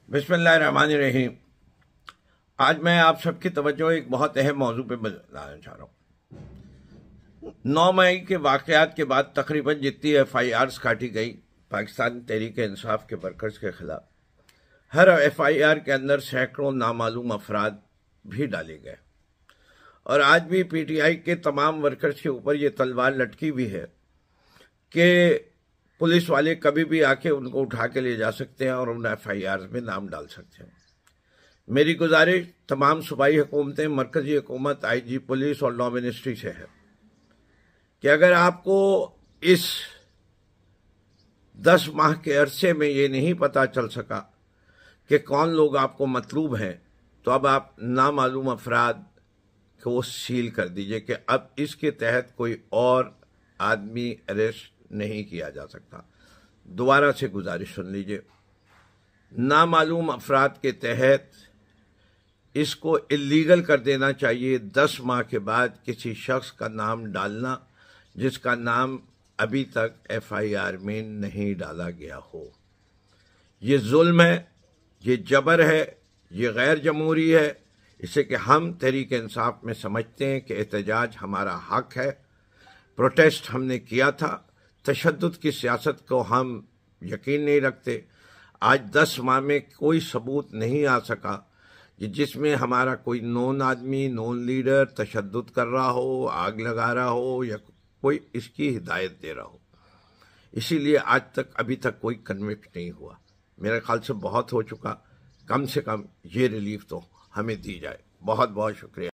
बिस्मिल्लाहिर्रहमानिर्रहीम। आज मैं आप सबकी तवज्जो एक बहुत अहम मौजू पे बनाना चाह रहा हूँ। 9 मई के वाक़यात के बाद तकरीबन जितनी FIRs काटी गई पाकिस्तान तहरीक इंसाफ के वर्कर्स के खिलाफ, हर FIR के अंदर सैकड़ों नामालूम अफराद भी डाले गए और आज भी PTI के तमाम वर्कर्स के ऊपर ये तलवार लटकी हुई है कि पुलिस वाले कभी भी आके उनको उठा के ले जा सकते हैं और उन FIR में नाम डाल सकते हैं। मेरी गुजारिश तमाम सूबाई हुकूमतें, मरकजी हुकूमत, IG पुलिस और लॉ मिनिस्ट्री से है कि अगर आपको इस 10 माह के अरसे में ये नहीं पता चल सका कि कौन लोग आपको मतलूब हैं, तो अब आप नामालूम अफराद को सील कर दीजिए कि अब इसके तहत कोई और आदमी अरेस्ट नहीं किया जा सकता। दोबारा से गुजारिश सुन लीजिए, नामालूम अफराद के तहत इसको इलीगल कर देना चाहिए। 10 माह के बाद किसी शख्स का नाम डालना जिसका नाम अभी तक FIR में नहीं डाला गया हो, ये जुल्म है, ये जबर है, ये गैर जमहूरी है। इसे कि हम तहरीक इंसाफ में समझते हैं कि एहतजाज हमारा हक है, प्रोटेस्ट हमने किया था, तशद्दुद की सियासत को हम यकीन नहीं रखते। आज 10 माह में कोई सबूत नहीं आ सका कि जिसमें हमारा कोई नोन आदमी, नोन लीडर तशद्दुद कर रहा हो, आग लगा रहा हो या कोई इसकी हिदायत दे रहा हो। इसीलिए आज तक अभी तक कोई कन्विक्ट नहीं हुआ। मेरे ख्याल से बहुत हो चुका, कम से कम ये रिलीफ तो हमें दी जाए। बहुत बहुत शुक्रिया।